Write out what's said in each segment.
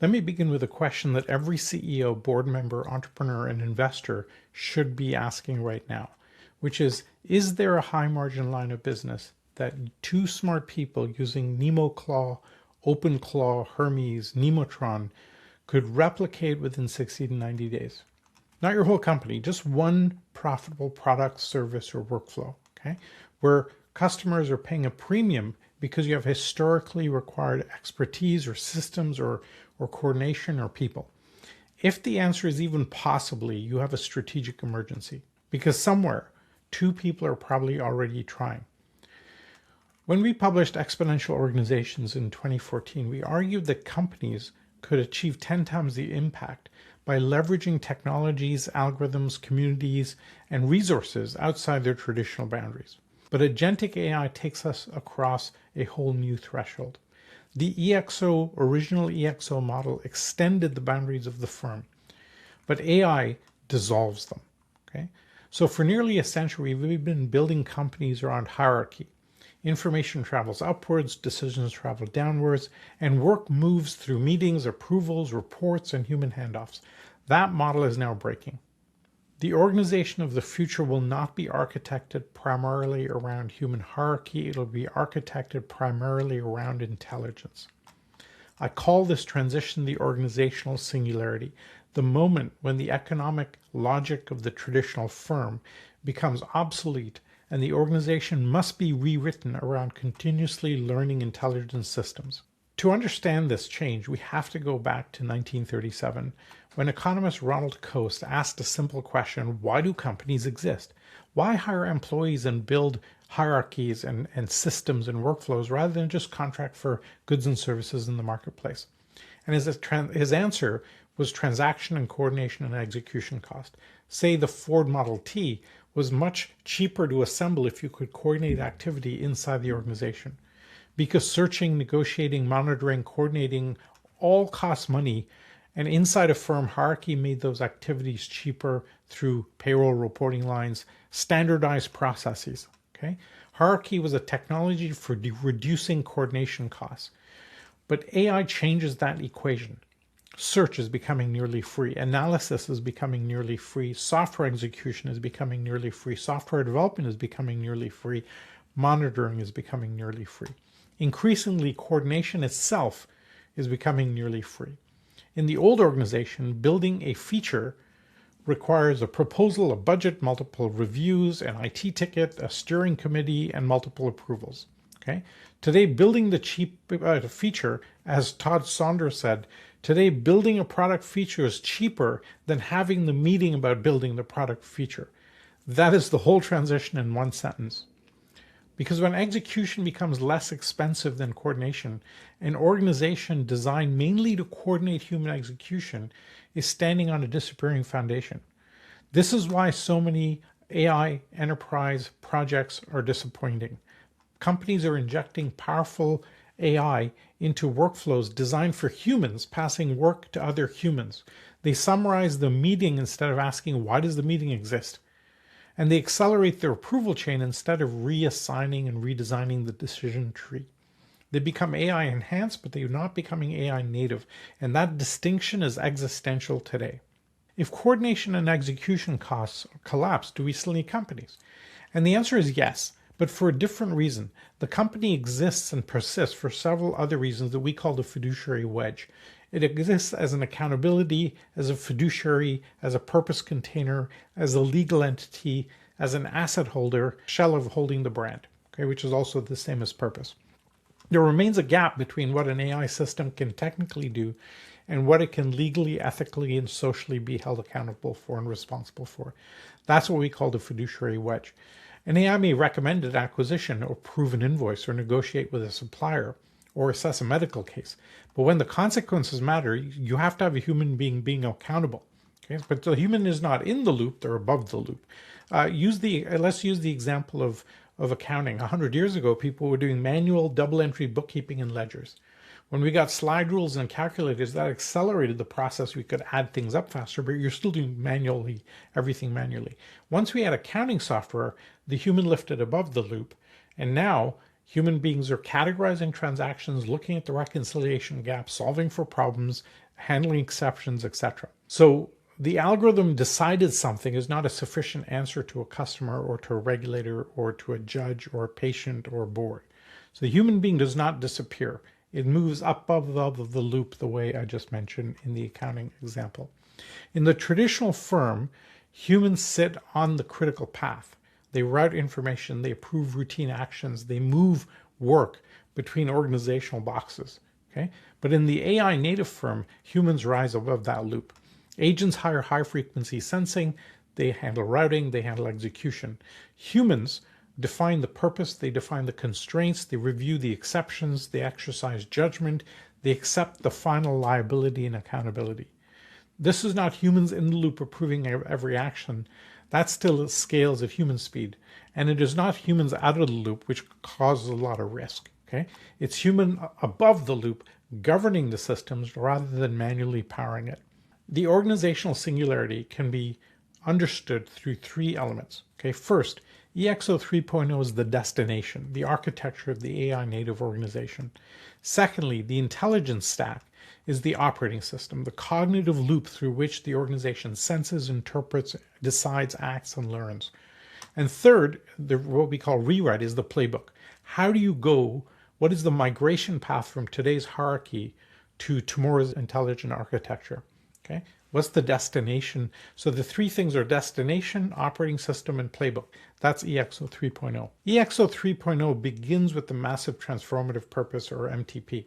Let me begin with a question that every CEO, board member, entrepreneur, and investor should be asking right now, which is there a high margin line of business that two smart people using NemoClaw, OpenClaw, Hermes, Nemotron could replicate within 60 to 90 days? Not your whole company, just one profitable product, service, or workflow, okay? Where customers are paying a premium because you have historically required expertise or systems or coordination or people. If the answer is even possibly, you have a strategic emergency because somewhere two people are probably already trying. When we published Exponential Organizations in 2014, we argued that companies could achieve 10 times the impact by leveraging technologies, algorithms, communities, and resources outside their traditional boundaries. But agentic AI takes us across a whole new threshold. The original EXO model extended the boundaries of the firm, but AI dissolves them. Okay? So for nearly a century, we've been building companies around hierarchy. Information travels upwards, decisions travel downwards, and work moves through meetings, approvals, reports, and human handoffs. That model is now breaking. The organization of the future will not be architected primarily around human hierarchy. It'll be architected primarily around intelligence. I call this transition the organizational singularity, the moment when the economic logic of the traditional firm becomes obsolete and the organization must be rewritten around continuously learning intelligence systems. To understand this change, we have to go back to 1937, when economist Ronald Coase asked a simple question: why do companies exist? Why hire employees and build hierarchies and systems and workflows rather than just contract for goods and services in the marketplace? And his answer was transaction and coordination and execution cost. Say the Ford Model T was much cheaper to assemble if you could coordinate activity inside the organization. Because searching, negotiating, monitoring, coordinating all cost money, and inside a firm, hierarchy made those activities cheaper through payroll reporting lines, standardized processes. Okay? Hierarchy was a technology for reducing coordination costs. But AI changes that equation. Search is becoming nearly free. Analysis is becoming nearly free. Software execution is becoming nearly free. Software development is becoming nearly free. Monitoring is becoming nearly free. Increasingly, coordination itself is becoming nearly free. In the old organization, building a feature requires a proposal, a budget, multiple reviews, an IT ticket, a steering committee, and multiple approvals. Okay? Today, building the feature, as Todd Saunders said, today building a product feature is cheaper than having the meeting about building the product feature. That is the whole transition in one sentence. Because when execution becomes less expensive than coordination, an organization designed mainly to coordinate human execution is standing on a disappearing foundation. This is why so many AI enterprise projects are disappointing. Companies are injecting powerful AI into workflows designed for humans, passing work to other humans. They summarize the meeting instead of asking, why does the meeting exist? And they accelerate their approval chain instead of reassigning and redesigning the decision tree. They become AI enhanced, but they're not becoming AI native. And that distinction is existential today. If coordination and execution costs collapse, do we still need companies? And the answer is yes, but for a different reason. The company exists and persists for several other reasons that we call the fiduciary wedge. It exists as an accountability, as a fiduciary, as a purpose container, as a legal entity, as an asset holder, shell of holding the brand, okay, which is also the same as purpose. There remains a gap between what an AI system can technically do and what it can legally, ethically, and socially be held accountable for and responsible for. That's what we call the fiduciary wedge. An AI may recommend an acquisition or prove an invoice or negotiate with a supplier or assess a medical case. But when the consequences matter, you have to have a human being accountable. Okay? But the human is not in the loop, they're above the loop. Let's use the example of accounting. 100 years ago, people were doing manual double-entry bookkeeping in ledgers. When we got slide rules and calculators, that accelerated the process. We could add things up faster, but you're still doing everything manually. Once we had accounting software, the human lifted above the loop, and now human beings are categorizing transactions, looking at the reconciliation gap, solving for problems, handling exceptions, etc. So the algorithm decided something is not a sufficient answer to a customer or to a regulator or to a judge or a patient or a board. So the human being does not disappear. It moves up above the loop the way I just mentioned in the accounting example. In the traditional firm, humans sit on the critical path. They route information, they approve routine actions, they move work between organizational boxes. Okay? But in the AI native firm, humans rise above that loop. Agents hire high frequency sensing, they handle routing, they handle execution. Humans define the purpose, they define the constraints, they review the exceptions, they exercise judgment, they accept the final liability and accountability. This is not humans in the loop approving every action. That's still scales of human speed. And it is not humans out of the loop, which causes a lot of risk. Okay? It's human above the loop governing the systems rather than manually powering it. The organizational singularity can be understood through three elements. Okay, first, EXO 3.0 is the destination, the architecture of the AI native organization. Secondly, the intelligence stack is the operating system, the cognitive loop through which the organization senses, interprets, decides, acts, and learns. And third, what we call rewrite is the playbook. How do you go? What is the migration path from today's hierarchy to tomorrow's intelligent architecture? Okay, what's the destination? So the three things are destination, operating system, and playbook. That's EXO 3.0. EXO 3.0 begins with the massive transformative purpose, or MTP.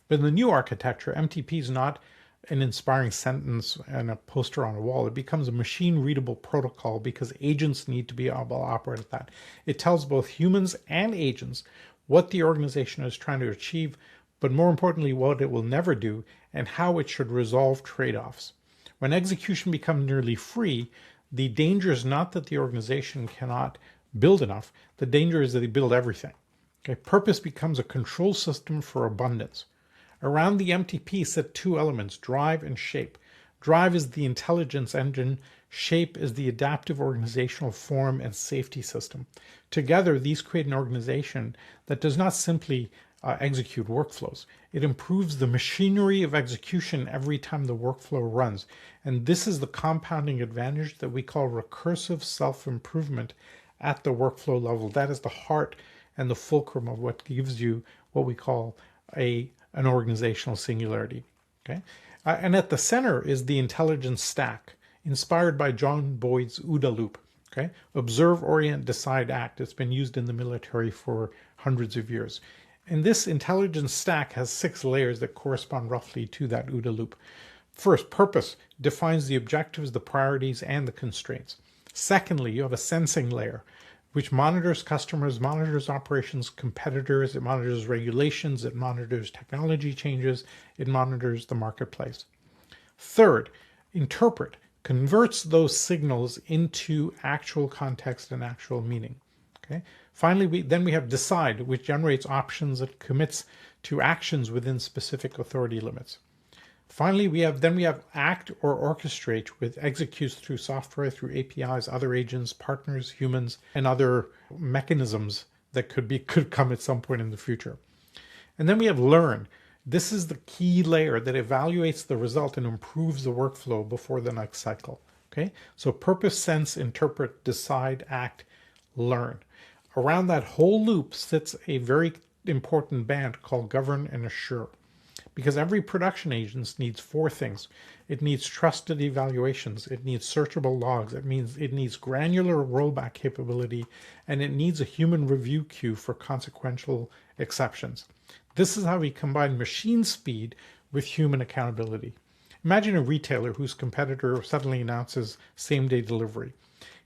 But in the new architecture, MTP is not an inspiring sentence and a poster on a wall. It becomes a machine-readable protocol because agents need to be able to operate at that. It tells both humans and agents what the organization is trying to achieve, but more importantly, what it will never do and how it should resolve trade-offs. When execution becomes nearly free, the danger is not that the organization cannot build enough. The danger is that they build everything. Okay? Purpose becomes a control system for abundance. Around the MTP sit two elements, drive and shape. Drive is the intelligence engine. Shape is the adaptive organizational form and safety system. Together, these create an organization that does not simply execute workflows. It improves the machinery of execution every time the workflow runs. And this is the compounding advantage that we call recursive self-improvement at the workflow level. That is the heart and the fulcrum of what gives you what we call an organizational singularity. Okay? And at the center is the intelligence stack, inspired by John Boyd's OODA loop. Okay? Observe, orient, decide, act. It's been used in the military for hundreds of years. And this intelligence stack has 6 layers that correspond roughly to that OODA loop. First, purpose defines the objectives, the priorities, and the constraints. Secondly, you have a sensing layer, which monitors customers, monitors operations, competitors, it monitors regulations, it monitors technology changes, it monitors the marketplace. Third, interpret, converts those signals into actual context and actual meaning. Okay. Finally, we have decide, which generates options and commits to actions within specific authority limits. Finally, we have act or orchestrate, which executes through software, through APIs, other agents, partners, humans, and other mechanisms that could come at some point in the future. And then we have learn. This is the key layer that evaluates the result and improves the workflow before the next cycle. Okay, so purpose, sense, interpret, decide, act, learn. Around that whole loop sits a very important band called govern and assure. Because every production agent needs 4 things. It needs trusted evaluations, it needs searchable logs, it needs granular rollback capability, and it needs a human review queue for consequential exceptions. This is how we combine machine speed with human accountability. Imagine a retailer whose competitor suddenly announces same-day delivery.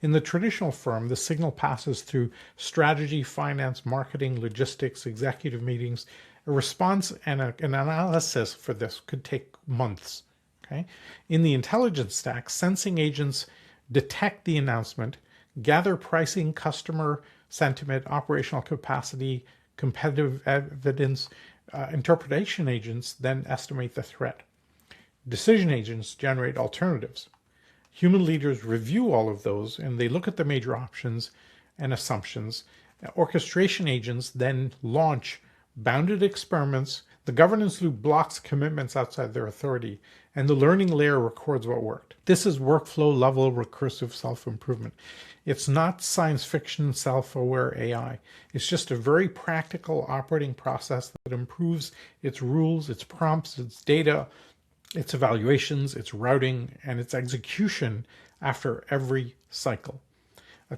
In the traditional firm, the signal passes through strategy, finance, marketing, logistics, executive meetings. A response and an analysis for this could take months. Okay? In the intelligence stack, sensing agents detect the announcement, gather pricing, customer sentiment, operational capacity, competitive evidence. Interpretation agents then estimate the threat. Decision agents generate alternatives. Human leaders review all of those and they look at the major options and assumptions. Orchestration agents then launch bounded experiments. The governance loop blocks commitments outside their authority, and the learning layer records what worked. This is workflow level recursive self-improvement. It's not science fiction self-aware AI. It's just a very practical operating process that improves its rules, its prompts, its data, its evaluations, its routing, and its execution after every cycle.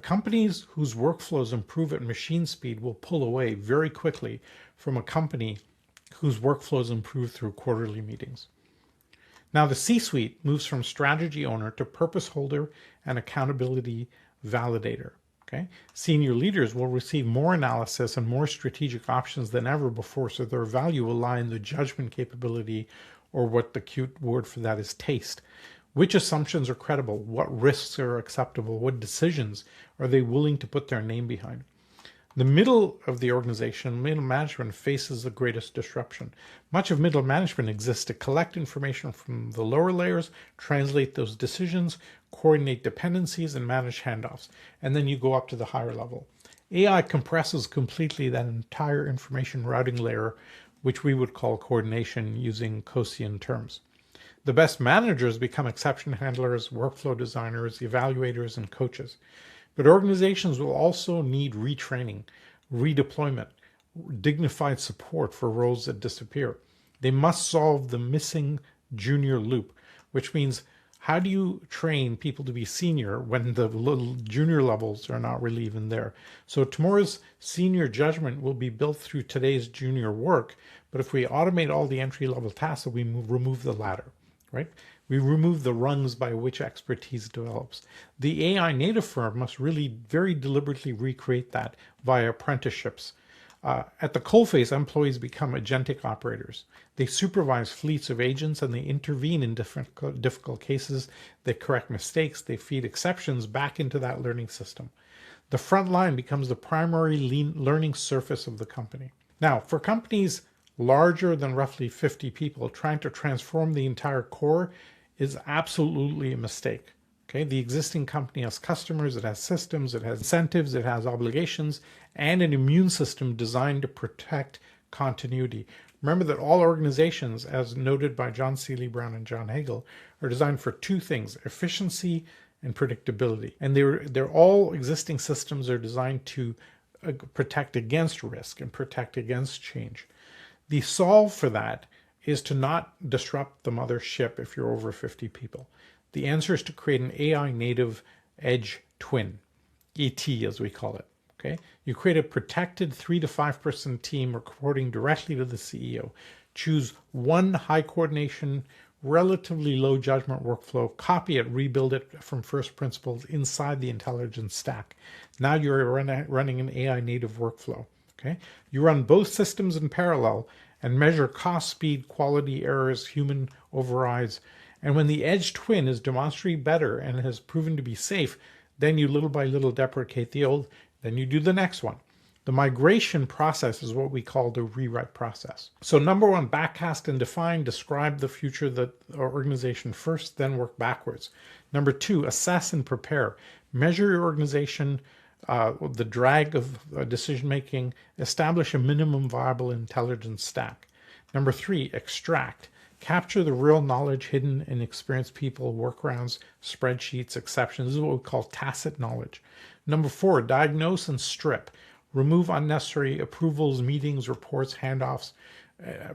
Companies whose workflows improve at machine speed will pull away very quickly from a company whose workflows improve through quarterly meetings. Now the C-suite moves from strategy owner to purpose holder and accountability validator. Okay? Senior leaders will receive more analysis and more strategic options than ever before, so their value will lie in the judgment capability, or what the cute word for that is taste. Which assumptions are credible? What risks are acceptable? What decisions are they willing to put their name behind? The middle of the organization, middle management, faces the greatest disruption. Much of middle management exists to collect information from the lower layers, translate those decisions, coordinate dependencies, and manage handoffs. And then you go up to the higher level. AI compresses completely that entire information routing layer, which we would call coordination using Coasian terms. The best managers become exception handlers, workflow designers, evaluators, and coaches. But organizations will also need retraining, redeployment, dignified support for roles that disappear. They must solve the missing junior loop, which means how do you train people to be senior when the little junior levels are not really even there? So tomorrow's senior judgment will be built through today's junior work, but if we automate all the entry-level tasks, we remove the ladder, right? We remove the rungs by which expertise develops. The AI native firm must really very deliberately recreate that via apprenticeships. At the coalface, employees become agentic operators. They supervise fleets of agents and they intervene in difficult cases. They correct mistakes. They feed exceptions back into that learning system. The front line becomes the primary learning surface of the company. Now, for companies larger than roughly 50 people, trying to transform the entire core is absolutely a mistake. Okay, the existing company has customers, it has systems, it has incentives, it has obligations, and an immune system designed to protect continuity. Remember that all organizations, as noted by John Seeley Brown and John Hagel, are designed for two things: efficiency and predictability. And they're all existing systems are designed to protect against risk and protect against change. The solve for that is to not disrupt the mothership if you're over 50 people. The answer is to create an AI native edge twin, ET as we call it. Okay, you create a protected 3 to 5 person team reporting directly to the CEO. Choose one high coordination, relatively low judgment workflow, copy it, rebuild it from first principles inside the intelligence stack. Now you're running an AI native workflow. Okay, you run both systems in parallel and measure cost, speed, quality, errors, human overrides. And when the edge twin is demonstrably better and has proven to be safe, then you little by little deprecate the old, then you do the next one. The migration process is what we call the rewrite process. So number one, backcast and define, describe the future of the organization first, then work backwards. Number two, assess and prepare. Measure your organization, the drag of decision-making, establish a minimum viable intelligence stack. Number three, extract. Capture the real knowledge hidden in experienced people, workarounds, spreadsheets, exceptions. This is what we call tacit knowledge. Number four, diagnose and strip. Remove unnecessary approvals, meetings, reports, handoffs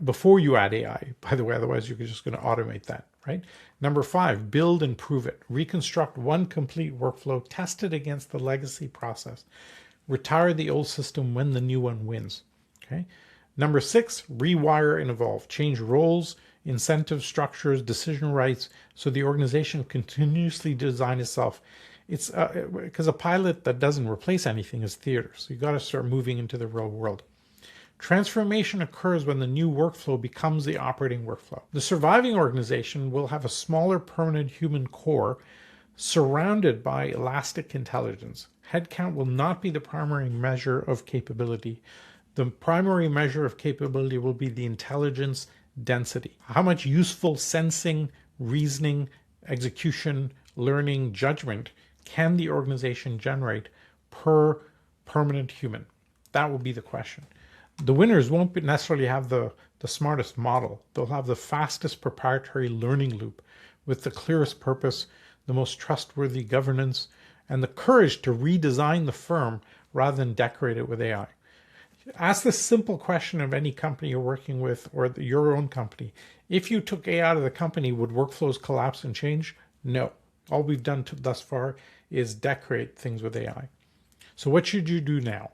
before you add AI. By the way, otherwise you're just going to automate that, right? Number five, build and prove it. Reconstruct one complete workflow, test it against the legacy process. Retire the old system when the new one wins, okay? Number six, rewire and evolve. Change roles, incentive structures, decision rights, so the organization continuously design itself. It's because a pilot that doesn't replace anything is theater. So you got to start moving into the real world. Transformation occurs when the new workflow becomes the operating workflow. The surviving organization will have a smaller permanent human core surrounded by elastic intelligence. Headcount will not be the primary measure of capability. The primary measure of capability will be the intelligence density. How much useful sensing, reasoning, execution, learning, judgment can the organization generate per permanent human? That will be the question. The winners won't necessarily have the the smartest model. They'll have the fastest proprietary learning loop with the clearest purpose, the most trustworthy governance, and the courage to redesign the firm rather than decorate it with AI. Ask this simple question of any company you're working with or your own company. If you took AI out of the company, would workflows collapse and change? No. All we've done thus far is decorate things with AI. So what should you do now?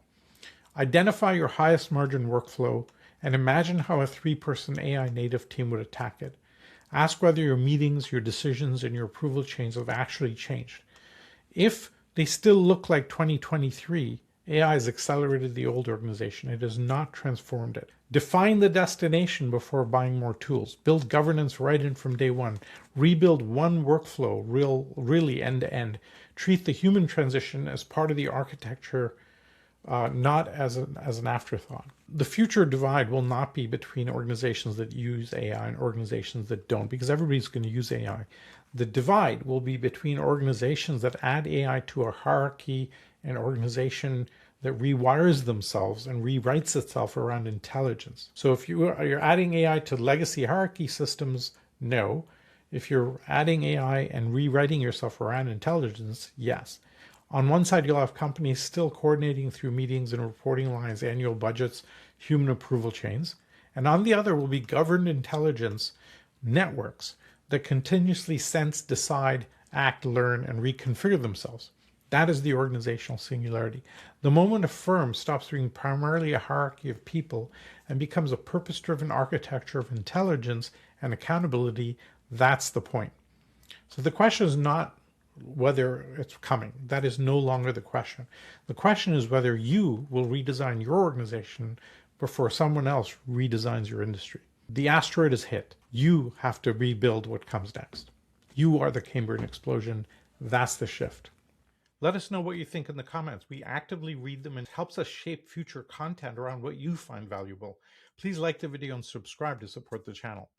Identify your highest margin workflow and imagine how a 3-person AI native team would attack it. Ask whether your meetings, your decisions, and your approval chains have actually changed. If they still look like 2023, AI has accelerated the old organization. It has not transformed it. Define the destination before buying more tools. Build governance right in from day one. Rebuild one workflow really end to end. Treat the human transition as part of the architecture, not as an afterthought. The future divide will not be between organizations that use AI and organizations that don't, because everybody's going to use AI. The divide will be between organizations that add AI to a hierarchy, an organization that rewires themselves and rewrites itself around intelligence. So if you're adding AI to legacy hierarchy systems, no. If you're adding AI and rewriting yourself around intelligence, yes. On one side, you'll have companies still coordinating through meetings and reporting lines, annual budgets, human approval chains. And on the other will be governed intelligence networks that continuously sense, decide, act, learn, and reconfigure themselves. That is the organizational singularity. The moment a firm stops being primarily a hierarchy of people and becomes a purpose-driven architecture of intelligence and accountability, that's the point. So the question is not whether it's coming. That is no longer the question. The question is whether you will redesign your organization before someone else redesigns your industry. The asteroid is hit. You have to rebuild what comes next. You are the Cambrian explosion. That's the shift. Let us know what you think in the comments. We actively read them and it helps us shape future content around what you find valuable. Please like the video and subscribe to support the channel.